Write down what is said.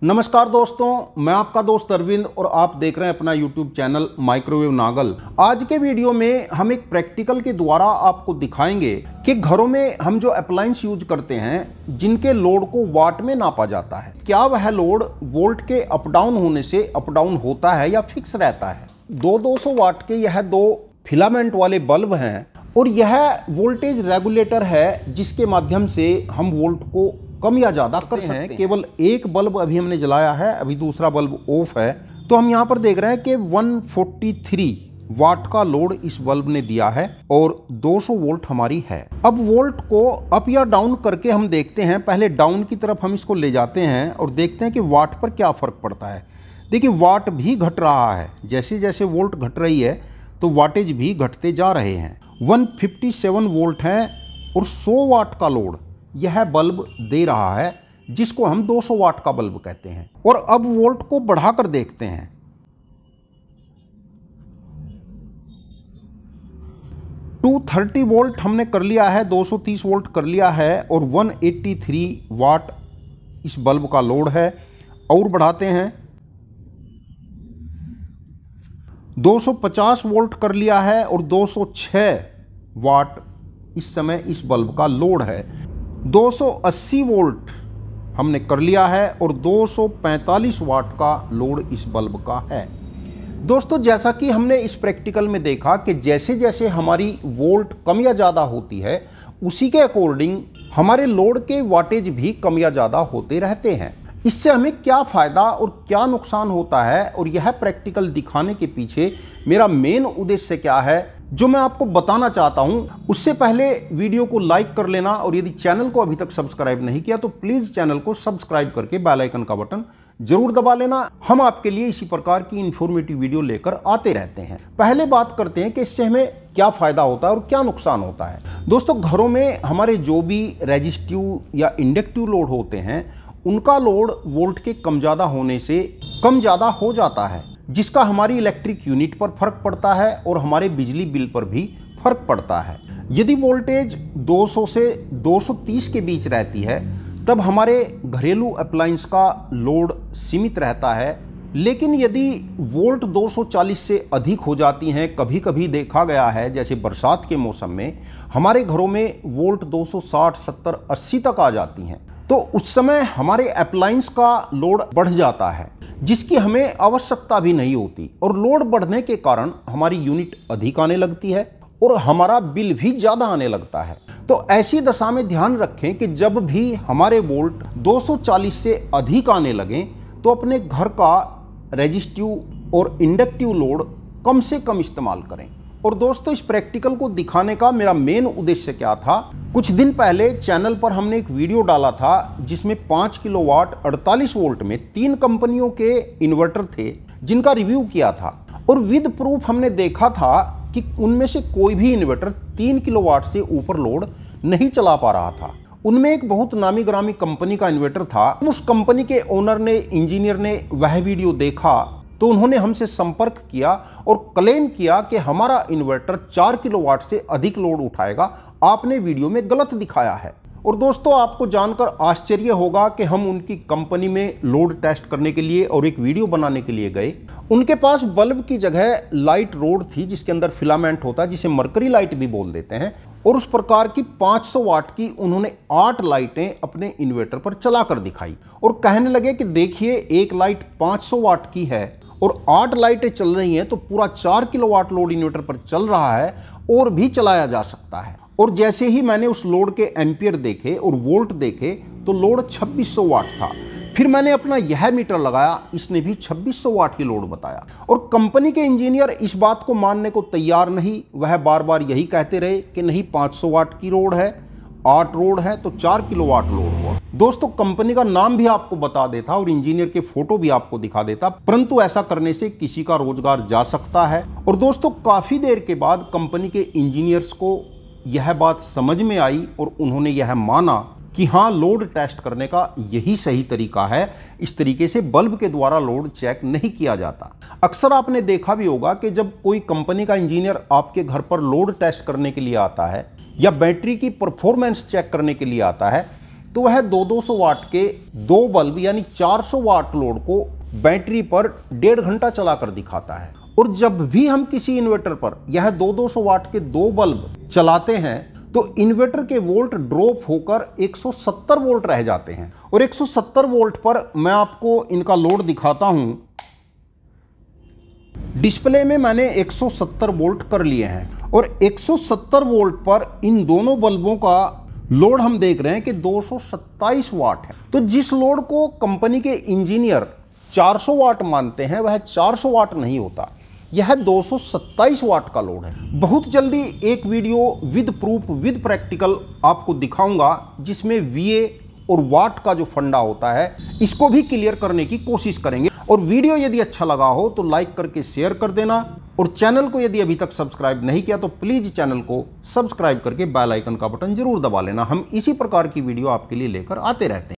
नमस्कार दोस्तों, मैं आपका दोस्त अरविंद और आप देख रहे हैं अपना YouTube चैनल माइक्रोवेव नागल। आज के वीडियो में हम एक प्रैक्टिकल के द्वारा आपको दिखाएंगे कि घरों में हम जो अप्लायंस यूज करते हैं जिनके लोड को वाट में नापा जाता है, क्या वह लोड वोल्ट के अप डाउन होने से अप डाउन होता है या फिक्स रहता है। 200 वाट के यह दो फिलामेंट वाले बल्ब हैं और यह वोल्टेज रेगुलेटर है जिसके माध्यम से हम वोल्ट को कम या ज़्यादा कर सकते हैं। केवल एक बल्ब अभी हमने जलाया है, अभी दूसरा बल्ब ऑफ है। तो हम यहाँ पर देख रहे हैं कि 143 वाट का लोड इस बल्ब ने दिया है और 200 वोल्ट हमारी है। अब वोल्ट को अप या डाउन करके हम देखते हैं। पहले डाउन की तरफ हम इसको ले जाते हैं और देखते हैं कि वाट पर क्या फ़र्क पड़ता है। देखिए, वाट भी घट रहा है। जैसे जैसे वोल्ट घट रही है तो वाटेज भी घटते जा रहे हैं। 157 वोल्ट है और 100 वाट का लोड यह बल्ब दे रहा है, जिसको हम 200 वाट का बल्ब कहते हैं। और अब वोल्ट को बढ़ाकर देखते हैं। 230 वोल्ट हमने कर लिया है, 230 वोल्ट कर लिया है और 183 वाट इस बल्ब का लोड है। और बढ़ाते हैं, 250 वोल्ट कर लिया है और 206 वाट इस समय इस बल्ब का लोड है। 280 वोल्ट हमने कर लिया है और 245 वाट का लोड इस बल्ब का है। दोस्तों, जैसा कि हमने इस प्रैक्टिकल में देखा कि जैसे जैसे हमारी वोल्ट कम या ज़्यादा होती है, उसी के अकॉर्डिंग हमारे लोड के वाटेज भी कम या ज़्यादा होते रहते हैं। इससे हमें क्या फ़ायदा और क्या नुकसान होता है और यह प्रैक्टिकल दिखाने के पीछे मेरा मेन उद्देश्य क्या है, जो मैं आपको बताना चाहता हूं, उससे पहले वीडियो को लाइक कर लेना और यदि चैनल को अभी तक सब्सक्राइब नहीं किया तो प्लीज़ चैनल को सब्सक्राइब करके बेल आइकन का बटन जरूर दबा लेना। हम आपके लिए इसी प्रकार की इंफॉर्मेटिव वीडियो लेकर आते रहते हैं। पहले बात करते हैं कि इससे हमें क्या फ़ायदा होता है और क्या नुकसान होता है। दोस्तों, घरों में हमारे जो भी रेजिस्टिव या इंडक्टिव लोड होते हैं, उनका लोड वोल्ट के कम ज़्यादा होने से कम ज़्यादा हो जाता है, जिसका हमारी इलेक्ट्रिक यूनिट पर फर्क पड़ता है और हमारे बिजली बिल पर भी फर्क पड़ता है। यदि वोल्टेज 200 से 230 के बीच रहती है तब हमारे घरेलू अप्लायंस का लोड सीमित रहता है। लेकिन यदि वोल्ट 240 से अधिक हो जाती हैं, कभी कभी देखा गया है जैसे बरसात के मौसम में हमारे घरों में वोल्ट 260, 70, 80 तक आ जाती हैं, तो उस समय हमारे अप्लायंस का लोड बढ़ जाता है, जिसकी हमें आवश्यकता भी नहीं होती। और लोड बढ़ने के कारण हमारी यूनिट अधिक आने लगती है और हमारा बिल भी ज़्यादा आने लगता है। तो ऐसी दशा में ध्यान रखें कि जब भी हमारे वोल्ट 240 से अधिक आने लगें तो अपने घर का रेजिस्टिव और इंडक्टिव लोड कम से कम इस्तेमाल करें। और दोस्तों, इस प्रैक्टिकल को दिखाने का मेरा मेन उद्देश्य क्या था, कुछ दिन पहले चैनल पर हमने एक वीडियो डाला था जिसमें 5 किलोवाट 48 वोल्ट में 3 कंपनियों के इन्वर्टर थे जिनका रिव्यू किया था। और विद प्रूफ हमने देखा था कि उनमें से कोई भी इन्वर्टर 3 किलोवाट से ऊपर लोड नहीं चला पा रहा था। उनमें एक बहुत नामी ग्रामी कंपनी का इन्वर्टर था। उस कंपनी के ओनर ने, इंजीनियर ने वह वीडियो देखा तो उन्होंने हमसे संपर्क किया और क्लेम किया कि हमारा इन्वर्टर 4 किलोवाट से अधिक लोड उठाएगा, आपने वीडियो में गलत दिखाया है। और दोस्तों, आपको जानकर आश्चर्य होगा कि हम उनकी कंपनी में लोड टेस्ट करने के लिए और एक वीडियो बनाने के लिए गए। उनके पास बल्ब की जगह लाइट रोड थी जिसके अंदर फिलामेंट होता है, जिसे मरकरी लाइट भी बोल देते हैं। और उस प्रकार की 500 वाट की उन्होंने 8 लाइटें अपने इन्वर्टर पर चलाकर दिखाई और कहने लगे कि देखिए, एक लाइट 500 वाट की है और 8 लाइटें चल रही हैं तो पूरा 4 किलोवाट लोड इन्वर्टर पर चल रहा है और भी चलाया जा सकता है। और जैसे ही मैंने उस लोड के एम्पियर देखे और वोल्ट देखे तो लोड 2600 वाट था। फिर मैंने अपना यह मीटर लगाया, इसने भी 2600 वाट की लोड बताया। और कंपनी के इंजीनियर इस बात को मानने को तैयार नहीं, वह बार बार यही कहते रहे कि नहीं, 500 वाट की लोड है, 8 लोड है तो 4 किलोवाट लोड हुआ। दोस्तों, कंपनी का नाम भी आपको बता देता और इंजीनियर के फोटो भी आपको दिखा देता, परंतु ऐसा करने से किसी का रोजगार जा सकता है। और दोस्तों, काफी देर के बाद कंपनी के इंजीनियर्स को यह बात समझ में आई और उन्होंने यह माना कि हाँ, लोड टेस्ट करने का यही सही तरीका है। इस तरीके से बल्ब के द्वारा लोड चेक नहीं किया जाता। अक्सर आपने देखा भी होगा कि जब कोई कंपनी का इंजीनियर आपके घर पर लोड टेस्ट करने के लिए आता है या बैटरी की परफॉर्मेंस चेक करने के लिए आता है, तो वह 200 वाट के दो बल्ब यानी 400 वाट लोड को बैटरी पर 1.5 घंटा चलाकर दिखाता है। और जब भी हम किसी इन्वर्टर पर यह 200 वाट के दो बल्ब चलाते हैं तो इन्वर्टर के वोल्ट ड्रॉप होकर 170 वोल्ट रह जाते हैं। और 170 वोल्ट पर मैं आपको इनका लोड दिखाता हूं। डिस्प्ले में मैंने 170 वोल्ट कर लिए हैं और 170 वोल्ट पर इन दोनों बल्बों का लोड हम देख रहे हैं कि 227 वाट है। तो जिस लोड को कंपनी के इंजीनियर 400 वाट मानते हैं वह 400 वाट नहीं होता, यह 227 वाट का लोड है। बहुत जल्दी एक video with proof with practical आपको दिखाऊंगा जिसमें VA और वाट का जो फंडा होता है इसको भी क्लियर करने की कोशिश करेंगे। और वीडियो यदि अच्छा लगा हो तो लाइक करके शेयर कर देना और चैनल को यदि अभी तक सब्सक्राइब नहीं किया तो प्लीज़ चैनल को सब्सक्राइब करके बेल आइकन का बटन जरूर दबा लेना। हम इसी प्रकार की वीडियो आपके लिए लेकर आते रहते हैं।